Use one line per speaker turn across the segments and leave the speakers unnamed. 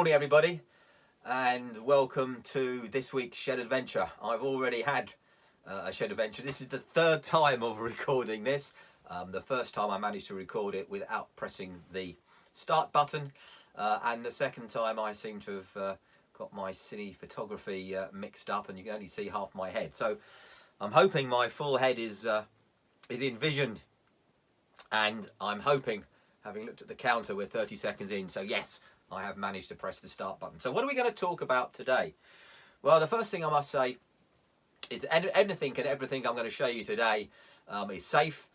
morning everybody, and welcome to this week's shed adventure. I've already had a shed adventure. This is the third time of recording this. The first time I managed to record it without pressing the start button, and the second time I seem to have got my cine photography mixed up and you can only see half my head. So I'm hoping my full head is envisioned, and I'm hoping, having looked at the counter, we're 30 seconds in, so yes, I have managed to press the start button. So what are we going to talk about today? Well, the first thing I must say is anything and everything I'm going to show you today is safe.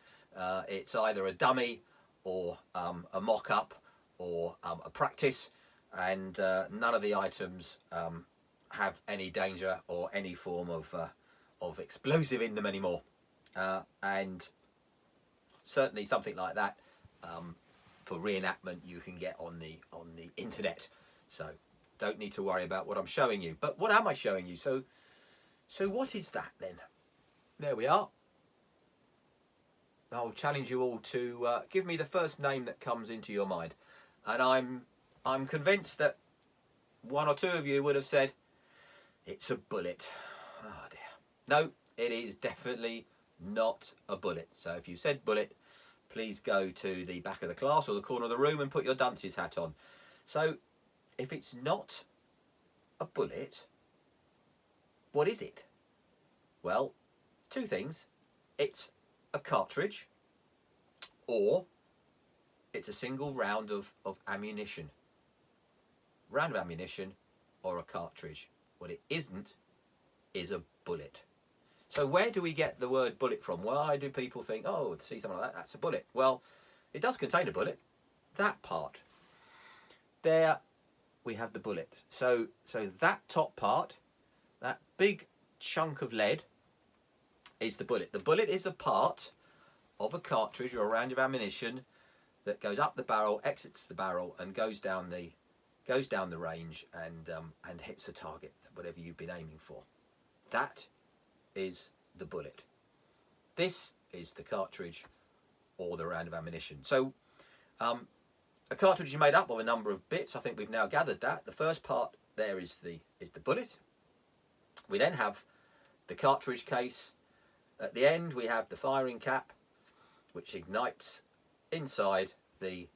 It's either a dummy or a mock-up or a practice, and none of the items have any danger or any form of explosive in them anymore. And certainly something like that for reenactment you can get on the internet, so don't need to worry about what I'm showing you. But what am I showing you? So what is that then? There we are. I'll challenge you all to give me the first name that comes into your mind, and I'm convinced that one or two of you would have said it's a bullet. Oh dear. No, it is definitely not a bullet. So if you said bullet, please go to the back of the class or the corner of the room and put your dunce's hat on. So if it's not a bullet, what is it? Well, two things. It's a cartridge, or it's a single round of ammunition. Round of ammunition or a cartridge. What it isn't is a bullet. So where do we get the word bullet from? Why do people think, oh, see something like that, that's a bullet? Well, it does contain a bullet. That part. There we have the bullet. So that top part, that big chunk of lead, is the bullet. The bullet is a part of a cartridge or a round of ammunition that goes up the barrel, exits the barrel, and goes down the range and hits the target, whatever you've been aiming for. That is the bullet. This is the cartridge or the round of ammunition. So a cartridge is made up of a number of bits. I think we've now gathered that. The first part there is the bullet. We then have the cartridge case. At the end we have the firing cap, which ignites inside the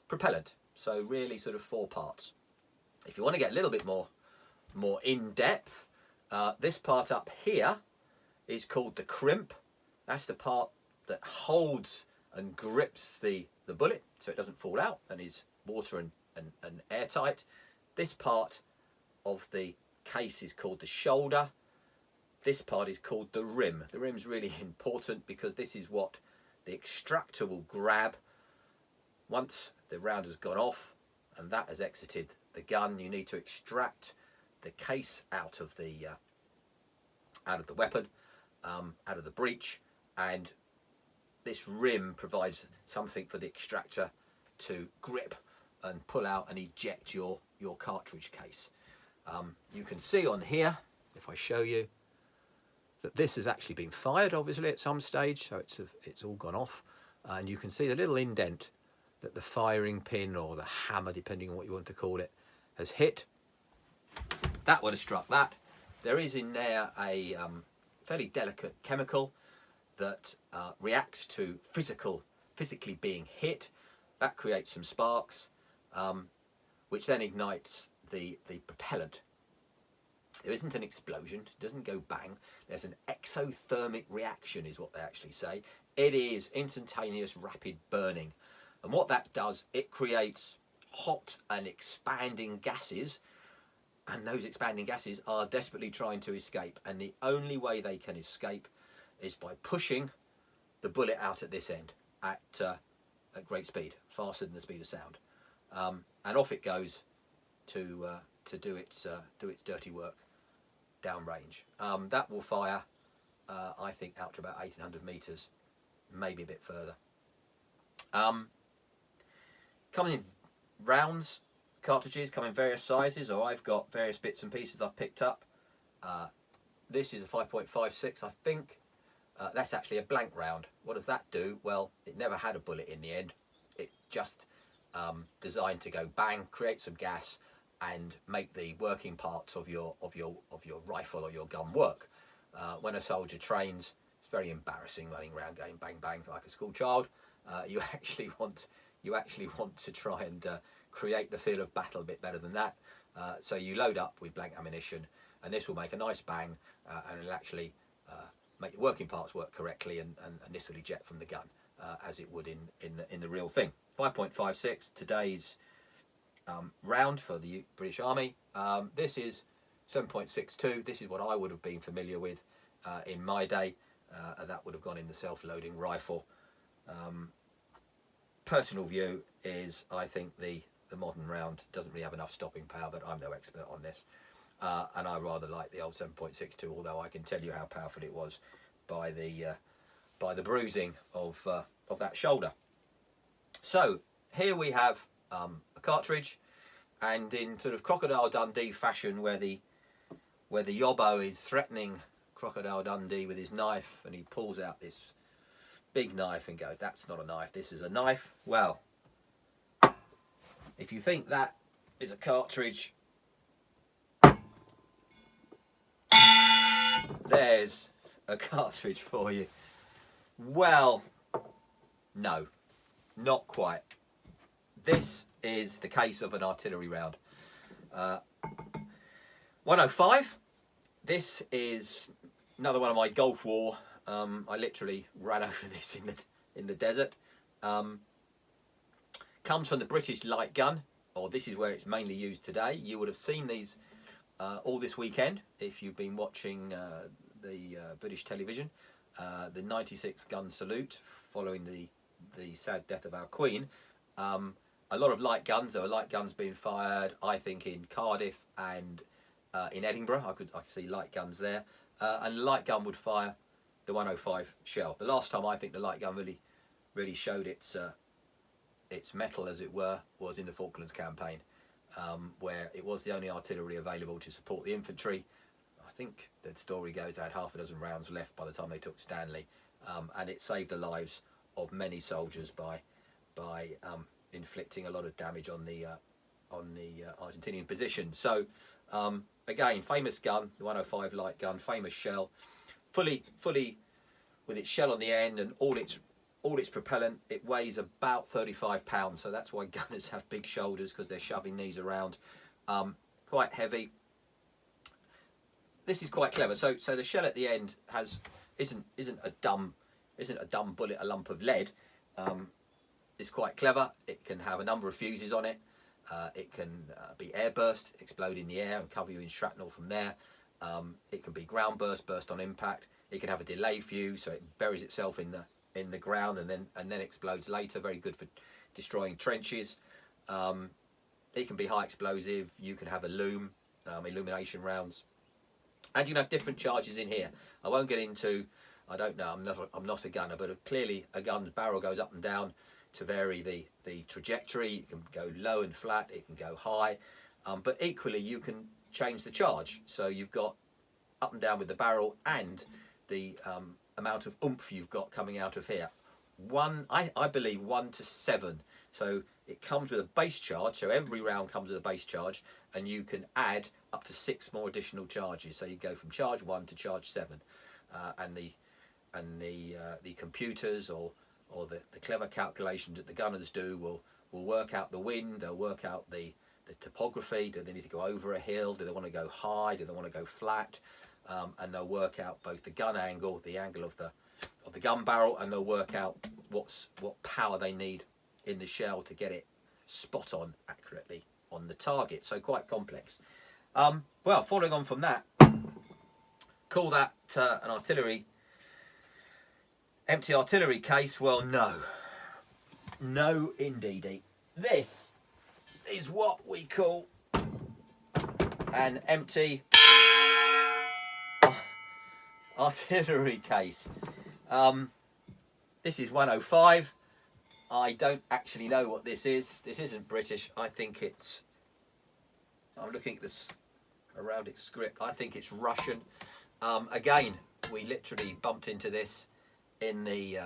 propellant. So really sort of four parts. If you want to get a little bit more in depth, this part up here is called the crimp. That's the part that holds and grips the bullet so it doesn't fall out and is water and airtight. This part of the case is called the shoulder. This part is called the rim. The rim's really important because this is what the extractor will grab once the round has gone off and that has exited the gun. You need to extract the case out of the weapon, out of the breech, and this rim provides something for the extractor to grip and pull out and eject your cartridge case. You can see on here, if I show you, that this has actually been fired obviously at some stage, so it's all gone off, and you can see the little indent that the firing pin or the hammer, depending on what you want to call it, has hit. That would have struck that. There is in there a fairly delicate chemical that reacts to physically being hit. That creates some sparks, which then ignites the propellant. There isn't an explosion, it doesn't go bang. There's an exothermic reaction is what they actually say. It is instantaneous rapid burning. And what that does, it creates hot and expanding gases, and those expanding gases are desperately trying to escape, and the only way they can escape is by pushing the bullet out at this end at great speed, faster than the speed of sound, and off it goes to do its dirty work downrange. That will fire, I think, out to about 1800 meters, maybe a bit further. Coming in rounds, cartridges come in various sizes, or I've got various bits and pieces I've picked up. This is a 5.56, I think. That's actually a blank round. What does that do? Well, it never had a bullet in the end. It just designed to go bang, create some gas, and make the working parts of your rifle or your gun work. When a soldier trains, it's very embarrassing running around going bang bang like a school child. You actually want to try and create the feel of battle a bit better than that. So you load up with blank ammunition, and this will make a nice bang, and it'll actually make the working parts work correctly, and this will eject from the gun as it would in the real thing. 5.56 today's round for the British Army. This is 7.62. This is what I would have been familiar with in my day, and that would have gone in the self-loading rifle. Personal view is I think the modern round doesn't really have enough stopping power, but I'm no expert on this, and I rather like the old 7.62, although I can tell you how powerful it was by the bruising of that shoulder. So here we have a cartridge, and in sort of Crocodile Dundee fashion, where the yobbo is threatening Crocodile Dundee with his knife, and he pulls out this big knife and goes, "That's not a knife, this is a knife." Well, if you think that is a cartridge, there's a cartridge for you. Well, no, not quite. This is the case of an artillery round. 105. This is another one of my Gulf War. I literally ran over this in the desert. Comes from the British light gun, or this is where it's mainly used today. You would have seen these all this weekend if you've been watching the British television. The 96 gun salute following the sad death of our Queen. A lot of light guns. There were light guns being fired, I think, in Cardiff and in Edinburgh. I could see light guns there, and the light gun would fire the 105 shell. The last time I think the light gun really showed its mettle, as it were, was in the Falklands campaign, where it was the only artillery available to support the infantry. I think the story goes they had half a dozen rounds left by the time they took Stanley, and it saved the lives of many soldiers by inflicting a lot of damage on the Argentinian position. So again, famous gun, the 105 light gun, famous shell, fully with its shell on the end and all its propellant. It weighs about 35 pounds, so that's why gunners have big shoulders, because they're shoving these around. Quite heavy. This is quite clever. So the shell at the end isn't a dumb bullet, a lump of lead. It's quite clever. It can have a number of fuses on it. It can be airburst, explode in the air and cover you in shrapnel from there. It can be ground burst on impact. It can have a delay fuse, so it buries itself in the ground and then explodes later. Very good for destroying trenches. It can be high explosive. You can have a loom, illumination rounds, and you can have different charges in here. I won't get into. I don't know. I'm not a gunner, but clearly a gun's barrel goes up and down to vary the trajectory. It can go low and flat. It can go high, but equally you can change the charge. So you've got up and down with the barrel and the amount of oomph you've got coming out of here. I believe 1 to 7. So it comes with a base charge. So every round comes with a base charge, and you can add up to 6 more additional charges. So you go from charge 1 to charge 7, and the computers or the clever calculations that the gunners do will work out the wind. They'll work out the topography. Do they need to go over a hill? Do they want to go high? Do they want to go flat? And they'll work out both the gun angle, the angle of the gun barrel, and they'll work out what power they need in the shell to get it spot on accurately on the target. So quite complex. Well, following on from that, call that an empty artillery case? Well, no indeedy. This is what we call an empty artillery case. This is 105. I don't actually know what this is. This isn't British. I think it's. I'm looking at this around its script. I think it's Russian. Again, we literally bumped into this in the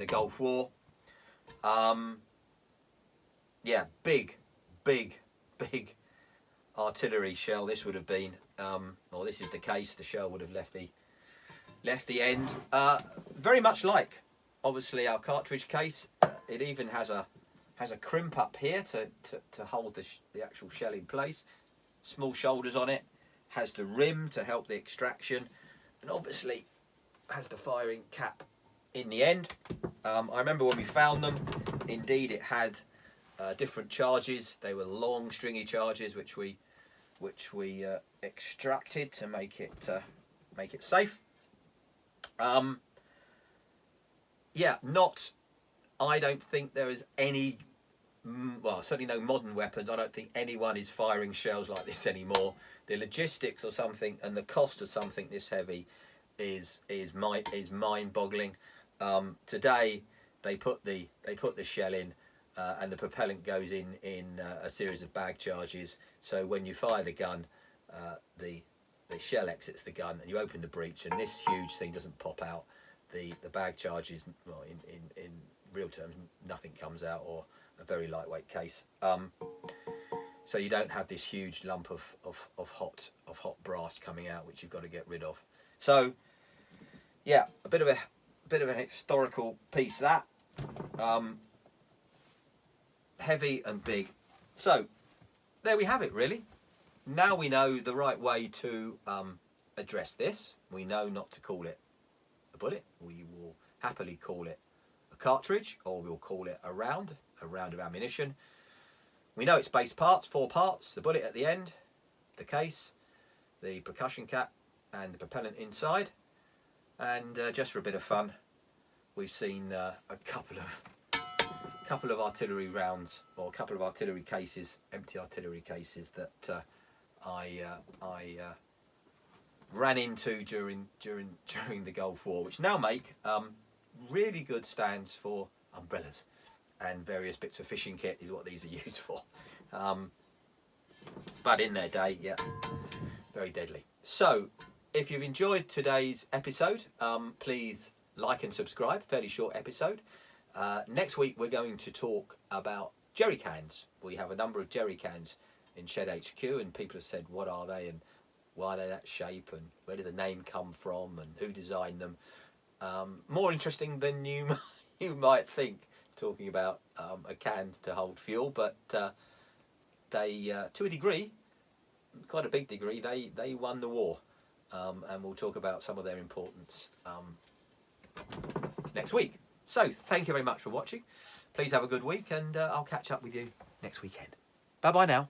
Gulf War. yeah, big artillery shell this would have been. Or this is the case. The shell would have left the end. Very much like, obviously, our cartridge case. It even has a crimp up here to hold the actual shell in place. Small shoulders on it. Has the rim to help the extraction, and obviously has the firing cap in the end. I remember when we found them. Indeed, it had different charges. They were long, stringy charges, which we extracted to make it safe. Yeah, I don't think there is any, well, certainly no modern weapons. I don't think anyone is firing shells like this anymore. The logistics or something and the cost of something this heavy is mind-boggling. Today they put the shell in, and the propellant goes in a series of bag charges. So when you fire the gun, the shell exits the gun, and you open the breech, and this huge thing doesn't pop out. The bag charges, well, in real terms, nothing comes out, or a very lightweight case. So you don't have this huge lump of hot brass coming out, which you've got to get rid of. So yeah, a bit of an historical piece, that. Heavy and big. So there we have it, really. Now we know the right way to address this. We know not to call it a bullet. We will happily call it a cartridge, or we'll call it a round of ammunition. We know its base parts, 4 parts: the bullet at the end, the case, the percussion cap, and the propellant inside. And just for a bit of fun, we've seen a couple of artillery rounds, or a couple of artillery cases, empty artillery cases, that I ran into during the Gulf War, which now make really good stands for umbrellas and various bits of fishing kit, is what these are used for. But in their day, yeah, very deadly. So if you've enjoyed today's episode, please like and subscribe. Fairly short episode. Next week we're going to talk about jerry cans. We have a number of jerry cans in Shed HQ, and people have said, what are they and why are they that shape, and where did the name come from, and who designed them. More interesting than you might think, talking about a can to hold fuel, but they, to a degree, quite a big degree, they won the war, and we'll talk about some of their importance next week. So thank you very much for watching. Please have a good week, and I'll catch up with you next weekend. Bye bye now.